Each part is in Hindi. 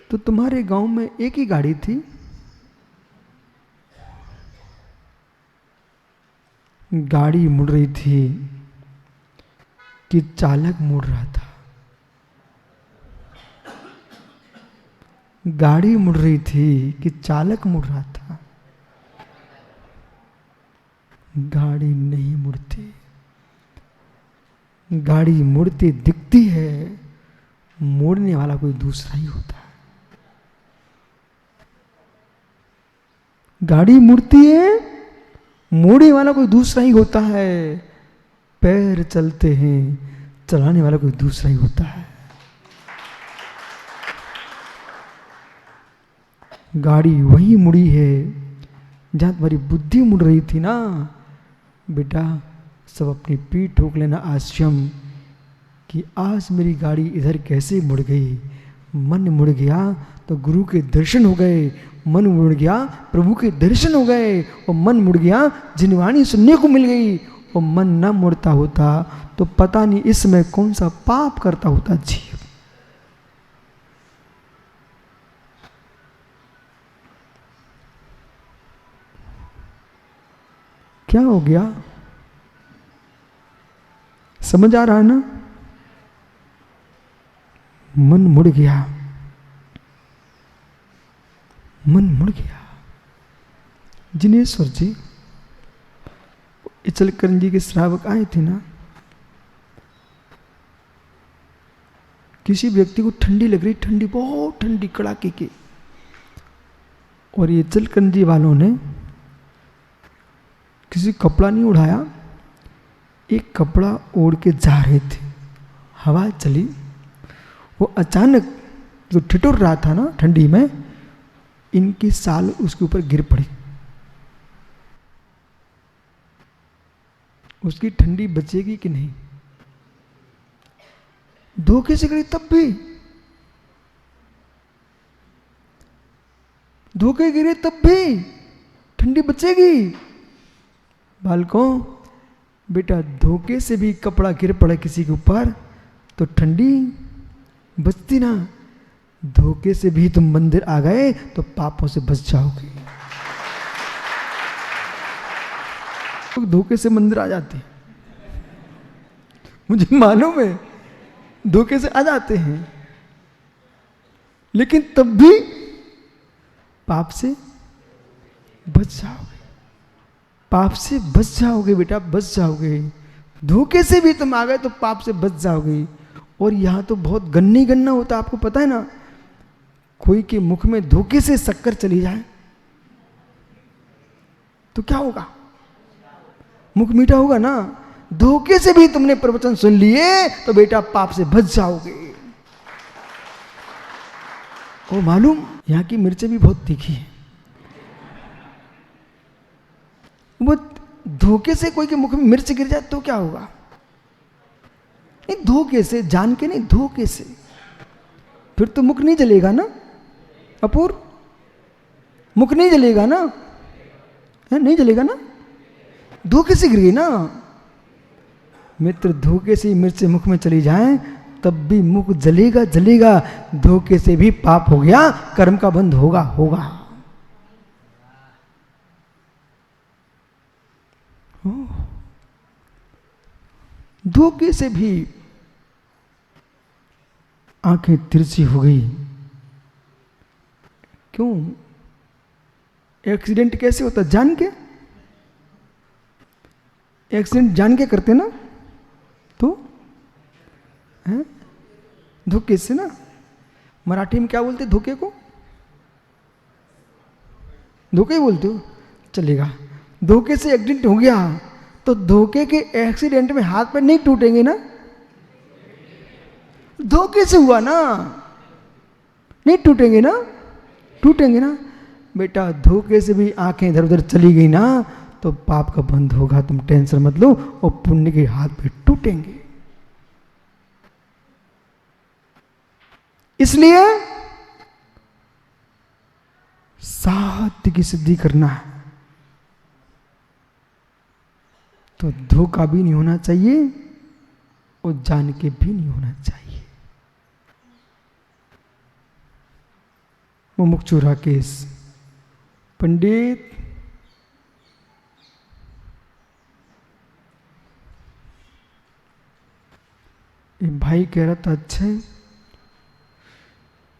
तो तुम्हारे गांव में एक ही गाड़ी थी? गाड़ी मुड़ रही थी कि चालक मुड़ रहा था? गाड़ी मुड़ रही थी कि चालक मुड़ रहा था? गाड़ी नहीं मुड़ती। गाड़ी मुड़ती दिखती है, मोड़ने वाला कोई दूसरा ही होता है। गाड़ी मुड़ती है, मोड़ने वाला कोई दूसरा ही होता है। पैर चलते हैं, चलाने वाला कोई दूसरा ही होता है। गाड़ी वही मुड़ी है जहां तुम्हारी बुद्धि मुड़ रही थी ना बेटा। सब अपनी पीठ ठोक लेना आश्चर्य कि आज मेरी गाड़ी इधर कैसे मुड़ गई। मन मुड़ गया तो गुरु के दर्शन हो गए, मन मुड़ गया प्रभु के दर्शन हो गए, और मन मुड़ गया जिनवाणी सुनने को मिल गई। और मन न मुड़ता होता तो पता नहीं इसमें कौन सा पाप करता होता जीव। क्या हो गया? समझ आ रहा है ना? मन मुड़ गया, मन मुड़ गया। जिनेश्वर जी इचलकरंजी जी के श्रावक आए थे ना, किसी व्यक्ति को ठंडी लग रही, ठंडी बहुत ठंडी कड़ाके की, और ये इचलकरंजी वालों ने किसी कपड़ा नहीं उड़ाया, एक कपड़ा ओढ़ के जा रहे थे। हवा चली, वो अचानक जो ठिठुर रहा था ना ठंडी में, इनकी साल उसके ऊपर गिर पड़ी। उसकी ठंडी बचेगी कि नहीं? धोखे से गिरी तब भी, धोखे गिरे तब भी ठंडी बचेगी। बालकों बेटा, धोखे से भी कपड़ा गिर पड़े किसी के ऊपर तो ठंडी बचती ना। धोखे से भी तुम मंदिर आ गए तो पापों से बच जाओगे। तो धोखे से मंदिर आ जाते हैं, मुझे मालूम है, धोखे से आ जाते हैं, लेकिन तब भी पाप से बच जाओगे। पाप से बच जाओगे बेटा, बच जाओगे। धोखे से भी तुम आ गए तो पाप से बच जाओगे। और यहां तो बहुत गन्ना ही गन्ना होता है, आपको पता है ना। कोई के मुख में धोखे से शक्कर चली जाए तो क्या होगा? मुख मीठा होगा ना। धोखे से भी तुमने प्रवचन सुन लिए तो बेटा पाप से बच जाओगे। वो मालूम, यहां की मिर्चें भी बहुत तीखी है। वो धोखे से कोई के मुख में मिर्च गिर जाए तो क्या होगा? नहीं, धोखे से, जान के नहीं, धोखे से। फिर तो मुख नहीं जलेगा ना अपूर्व, मुख नहीं जलेगा ना, है नहीं जलेगा ना, धोखे से गिर गई ना। मित्र, धोखे से मिर्च मुख में चली जाए तब भी मुख जलेगा जलेगा। धोखे से भी पाप हो गया, कर्म का बंध होगा होगा। धोखे से भी आंखें तिरछी हो गई। क्यों? एक्सीडेंट कैसे होता? जान के। एक्सीडेंट जान के करते ना, तो है धोखे से ना। मराठी में क्या बोलते धोखे को? धोखे ही बोलते हो, चलेगा। धोखे से एक्सीडेंट हो गया तो धोखे के एक्सीडेंट में हाथ पैर नहीं टूटेंगे ना? धोखे से हुआ ना, नहीं टूटेंगे ना? टूटेंगे ना बेटा। धोखे से भी आंखें इधर उधर चली गई ना तो पाप का बंध होगा, तुम टेंशन मत लो। और पुण्य के हाथ पैर टूटेंगे। इसलिए साध्य की सिद्धि करना है तो धोखा भी नहीं होना चाहिए और जान के भी नहीं होना चाहिए। मुमुक्षु राकेश, पंडित ये भाई कह रहा था अच्छा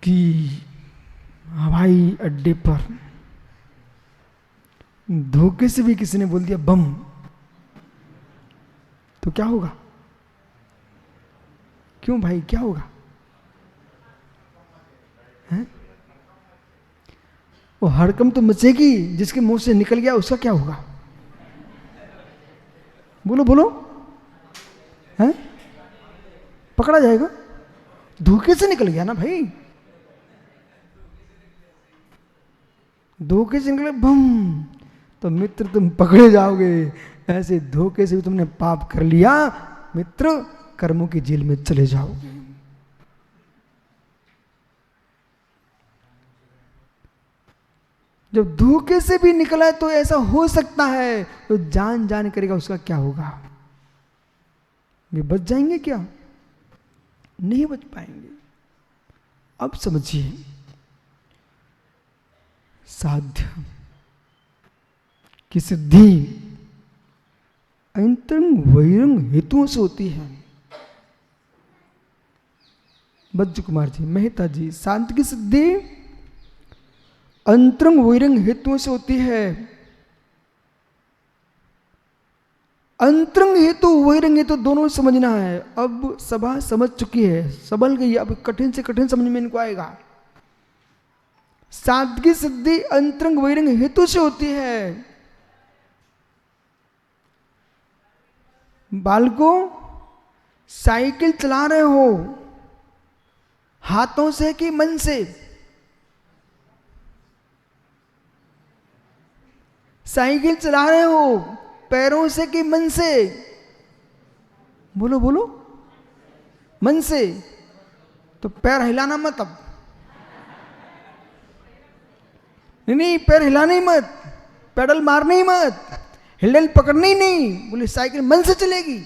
कि हवाई अड्डे पर धोखे से भी किसी ने बोल दिया बम, तो क्या होगा? क्यों भाई, क्या होगा? हैं? वो हड़कंप तो मचेगी, जिसके मुंह से निकल गया उसका क्या होगा? बोलो बोलो, हैं? पकड़ा जाएगा। धोखे से निकल गया ना भाई, धोखे से निकले बम, तो मित्र तुम पकड़े जाओगे। ऐसे धोखे से भी तुमने पाप कर लिया मित्र, कर्मों की जेल में चले जाओगे। जब धोखे से भी निकला तो ऐसा हो सकता है, तो जान जान करेगा उसका क्या होगा? वे बच जाएंगे क्या? नहीं बच पाएंगे। अब समझिए, साध्य की सिद्धि अंतरंग बहिरंग हेतुओं से होती है। बज्ज कुमार जी, मेहता जी, शांति की सिद्धि अंतरंग बहिरंग हेतुओं से होती है। अंतरंग हेतु बहिरंग हेतु दोनों समझना है। अब सभा समझ चुकी है, सबल गई, अब कठिन से कठिन समझ में इनको आएगा। साधकी सिद्धि अंतरंग बहिरंग हेतु से होती है। बालकों, साइकिल चला रहे हो हाथों से कि मन से? साइकिल चला रहे हो पैरों से कि मन से? बोलो बोलो, मन से। तो पैर हिलाना मत अब, नहीं पैर हिलाना ही मत, पेडल मारना ही मत, हैंडल पकड़ना ही नहीं। बोले साइकिल मन से चलेगी।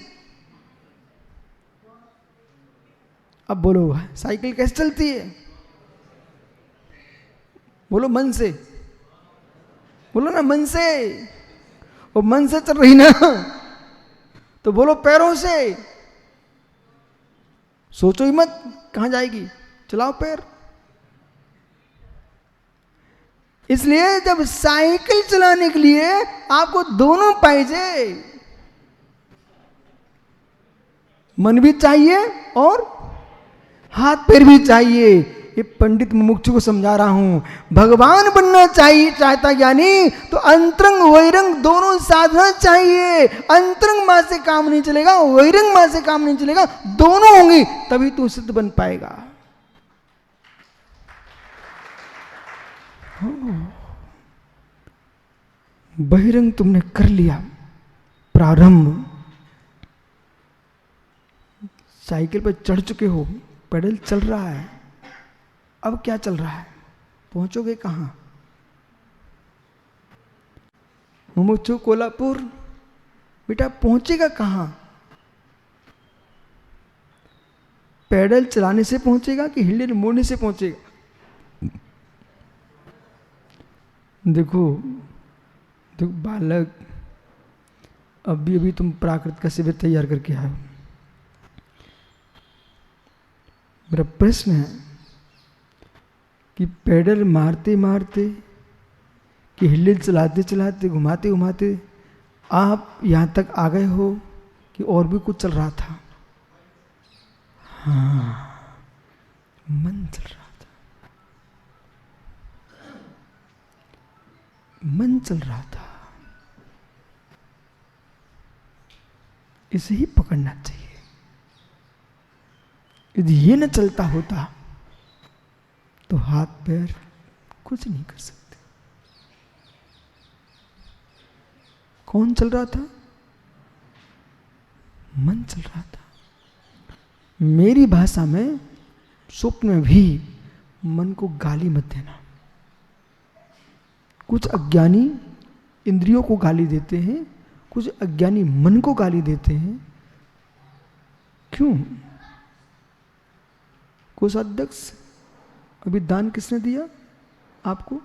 अब बोलो साइकिल कैसे चलती है? बोलो मन से, बोलो ना मन से। वो मन से चल रही ना, तो बोलो पैरों से। सोचो ही मत कहां जाएगी, चलाओ पैर। इसलिए जब साइकिल चलाने के लिए आपको दोनों पाइजे, मन भी चाहिए और हाथ पैर भी चाहिए। ये पंडित मुमुक्षु को समझा रहा हूं। भगवान बनना चाहिए चाहता ज्ञानी तो अंतरंग वैरंग दोनों साधना चाहिए। अंतरंग मां से काम नहीं चलेगा, वैरंग मां से काम नहीं चलेगा, दोनों होंगे तभी तू सिद्ध बन पाएगा। बहिरंग तुमने कर लिया प्रारंभ, साइकिल पर चढ़ चुके हो, पैडल चल रहा है, अब क्या चल रहा है? पहुंचोगे कहां? मुमुक्षु कोल्हापुर, बेटा पहुंचेगा कहां? पैडल चलाने से पहुंचेगा कि हिलने मोड़ने से पहुंचेगा? देखो देखो बालक, अभी अभी तुम प्राकृत का शिविर तैयार करके आए हो। मेरा प्रश्न है कि पैडल मारते मारते कि हिल चलाते चलाते घुमाते घुमाते आप यहां तक आ गए हो कि और भी कुछ चल रहा था? हाँ, मन चल रहा था, मन चल रहा था। इसे ही पकड़ना चाहिए। यदि ये न चलता होता तो हाथ पैर कुछ नहीं कर सकते। कौन चल रहा था? मन चल रहा था। मेरी भाषा में स्वप्न में भी मन को गाली मत देना। कुछ अज्ञानी इंद्रियों को गाली देते हैं, कुछ अज्ञानी मन को गाली देते हैं। क्यों? कोषाध्यक्ष, अभी दान किसने दिया? आपको?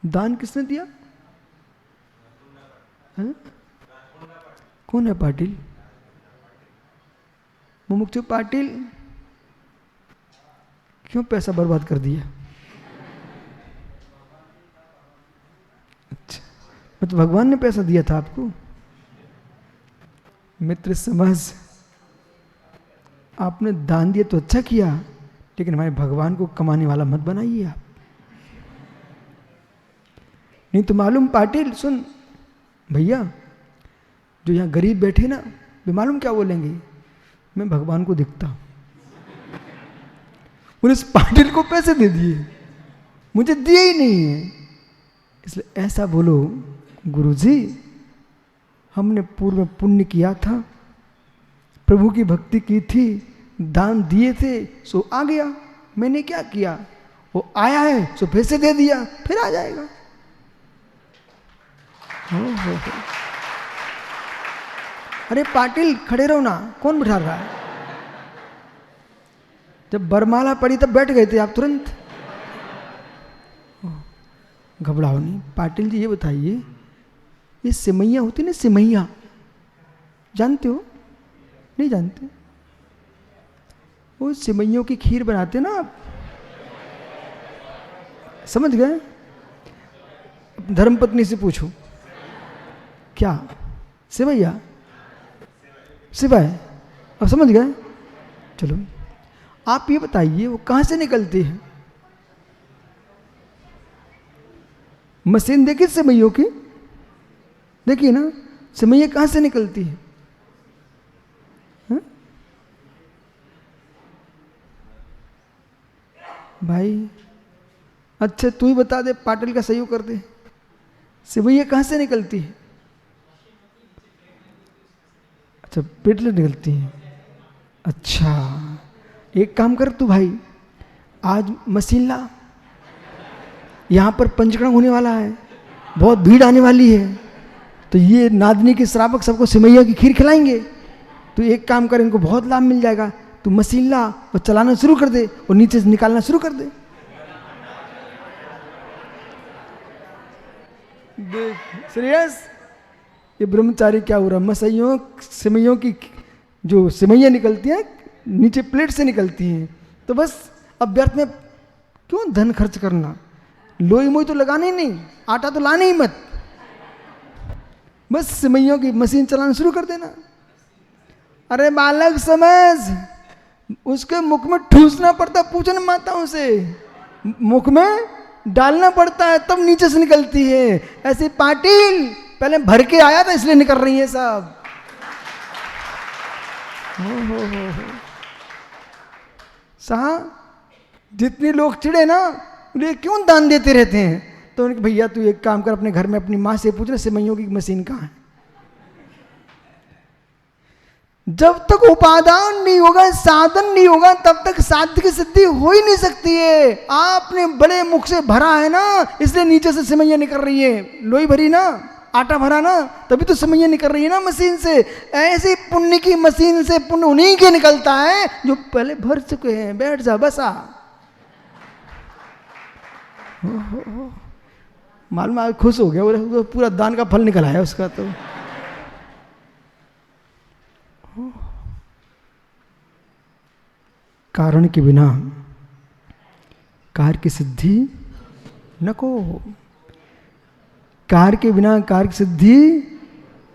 दान किसने दिया? है? कौन है पाटिल? मुमुक्षु पाटिल क्यों पैसा बर्बाद कर दिया? अच्छा, मतलब भगवान ने पैसा दिया था आपको? मित्र समझ, आपने दान दिया तो अच्छा किया, लेकिन हमारे भगवान को कमाने वाला मत बनाइए आप। नहीं तो मालूम पाटिल, सुन भैया, जो यहाँ गरीब बैठे ना, वे मालूम क्या बोलेंगे? मैं भगवान को दिखता हूं, उन्हें इस पाटिल को पैसे दे दिए, मुझे दिए ही नहीं है। इसलिए ऐसा बोलो, गुरुजी हमने पूर्व में पुण्य किया था, प्रभु की भक्ति की थी, दान दिए थे, सो आ गया। मैंने क्या किया? वो आया है सो फिर से दे दिया, फिर आ जाएगा। हो। अरे पाटिल खड़े रहो ना, कौन बिठा रहा है? जब बरमाला पड़ी तब बैठ गए थे आप तुरंत। घबराओ नहीं। पाटिल जी ये बताइए, ये सिमैया होती ना, सिमैया जानते हो? नहीं जानते? वो सिमैयों की खीर बनाते ना आप, समझ गए? धर्मपत्नी से पूछो, क्या सिमैया? सिवाय अब समझ गए? चलो आप ये बताइए, वो कहां से निकलती है? मशीन देखी सिमैयों की? देखिए ना, सिमैया कहां से निकलती है? हा? भाई अच्छा तू ही बता दे, पाटिल का सहयोग कर दे, सिमैया कहां से निकलती है? अच्छा पेटले निकलती है। अच्छा एक काम कर तू भाई, आज मशीन ला, यहाँ पर पंचकर्म होने वाला है, बहुत भीड़ आने वाली है, तो ये नादनी के श्रावक सबको सिमैया की खीर खिलाएंगे। तो एक काम कर, इनको बहुत लाभ मिल जाएगा, तू मशीन ला और चलाना शुरू कर दे और नीचे से निकालना शुरू कर दे। सीरियस? ये ब्रह्मचारी क्या हो रहा? मसैयों सिमैयों की जो सिमैया निकलती है नीचे प्लेट से निकलती हैं, तो बस अब व्यर्थ में क्यों धन खर्च करना? लोई मोई तो लगाना ही नहीं, आटा तो लाना ही मत, बस सिमैयों की मशीन चलाना शुरू कर देना। अरे बालक समझ, उसके मुख में ठूसना पड़ता, पूछना माताओं से, मुख में डालना पड़ता है तब नीचे से निकलती है। ऐसे पाटिल पहले भर के आया था इसलिए निकल रही है सब। हो। साहब जितने लोग चिड़े ना, उन्हें क्यों दान देते रहते हैं, तो उनके भैया तू एक काम कर, अपने घर में अपनी माँ से पूछना सिमैयों की मशीन कहाँ है। जब तक उपादान नहीं होगा, साधन नहीं होगा, तब तक साध्य की सिद्धि हो ही नहीं सकती है। आपने बड़े मुख से भरा है ना, इसलिए नीचे से सिमैया निकल रही है। लोई भरी ना, आटा भरा ना, तभी तो सिमैया निकल रही है ना मशीन से। ऐसी पुण्य की मशीन से पुण्य उन्हीं के निकलता है जो पहले भर चुके हैं। बैठ जा बसा। मालूम आज खुश हो गया, वो पूरा दान का फल निकल आया उसका। तो कारण के बिना कार्य की सिद्धि न को। कार्य के बिना कार्य की सिद्धि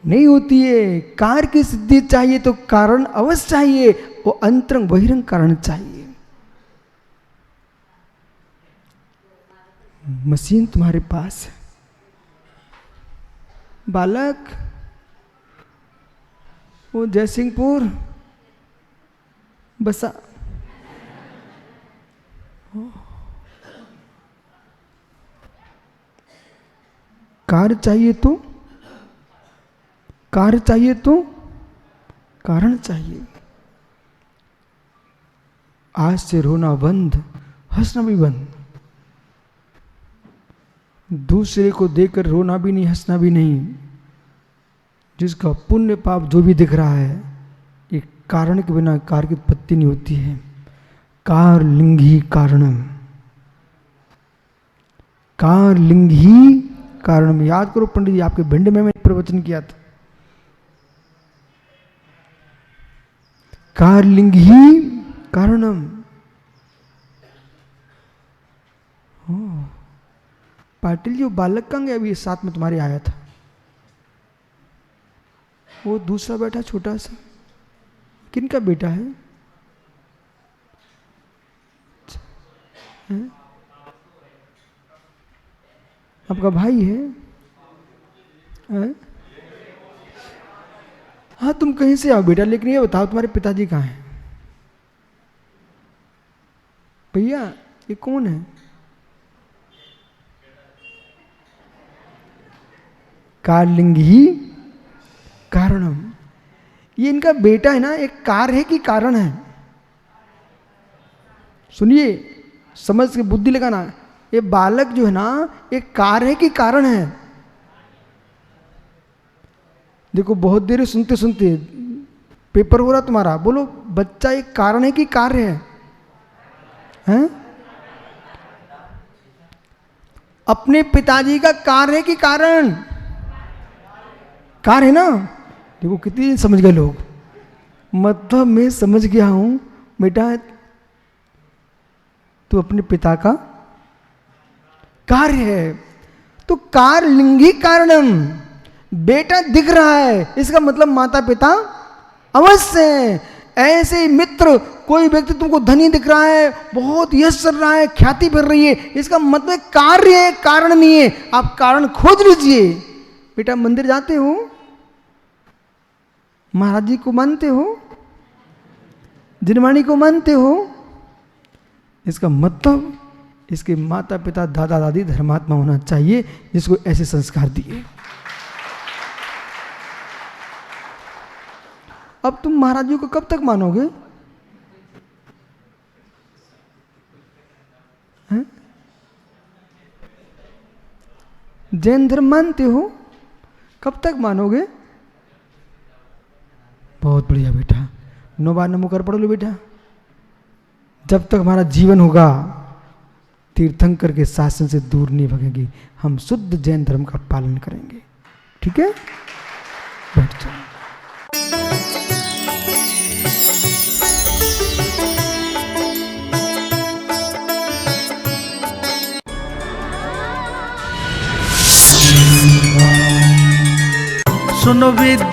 नहीं होती है। कार्य की सिद्धि चाहिए तो कारण अवश्य चाहिए, वो अंतरंग बहिरंग कारण चाहिए। मशीन तुम्हारे पास है बालक, वो जयसिंहपुर बसा। कार्य चाहिए तो कारण चाहिए। आज से रोना बंद, हंसना भी बंद। दूसरे को देखकर रोना भी नहीं, हंसना भी नहीं। जिसका पुण्य पाप जो भी दिख रहा है, ये कारण के बिना कार्य की उत्पत्ति नहीं होती है। कारलिंगी कारणम, कारलिंगी कारणम। याद करो पंडित जी, आपके भिंड में मैंने प्रवचन किया था। कारलिंगी कारणम। पाटिल जी, वो बालक कहाँ गया? अभी साथ में तुम्हारे आया था, वो दूसरा बैठा छोटा सा, किनका बेटा है? आपका भाई है? हाँ, तुम कहीं से आओ बेटा, लेकिन ये बताओ तुम्हारे पिताजी कहाँ हैं? भैया ये कौन है? कारलिंगी कारणम। ये इनका बेटा है ना, एक कार है कि कारण है? सुनिए, समझ के बुद्धि लगाना। ये बालक जो है ना, एक कार है कि कारण है? देखो बहुत देर सुनते सुनते पेपर हो रहा तुम्हारा, बोलो बच्चा एक कारण है कि कार्य है? हैं? अपने पिताजी का कार्य है कि कारण? कार्य है ना। देखो कितनी समझ गए लोग। मतलब मैं समझ गया हूं बेटा, तू अपने पिता का कार्य है। तो कारलिंगी कारणम, बेटा दिख रहा है, इसका मतलब माता पिता अवश्य है। ऐसे मित्र, कोई व्यक्ति तुमको धनी दिख रहा है, बहुत यश चल रहा है, ख्याति फिर रही है, इसका मतलब कार्य है, कारण नहीं है। आप कारण खोज लीजिए। बेटा मंदिर जाते हो, महाराज जी को मानते हो, जिनवाणी को मानते हो, इसका मतलब इसके माता पिता दादा दादी धर्मात्मा होना चाहिए, जिसको ऐसे संस्कार दिए। अब तुम महाराज जी को कब तक मानोगे? हैं? जैन धर्म मानते हो, कब तक मानोगे? बहुत बढ़िया बेटा, 9 बार नमो कर पढ़ लो बेटा। जब तक हमारा जीवन होगा, तीर्थंकर के शासन से दूर नहीं भगेंगे। हम शुद्ध जैन धर्म का पालन करेंगे। ठीक है, बैठ जाओ। सुनो विद्या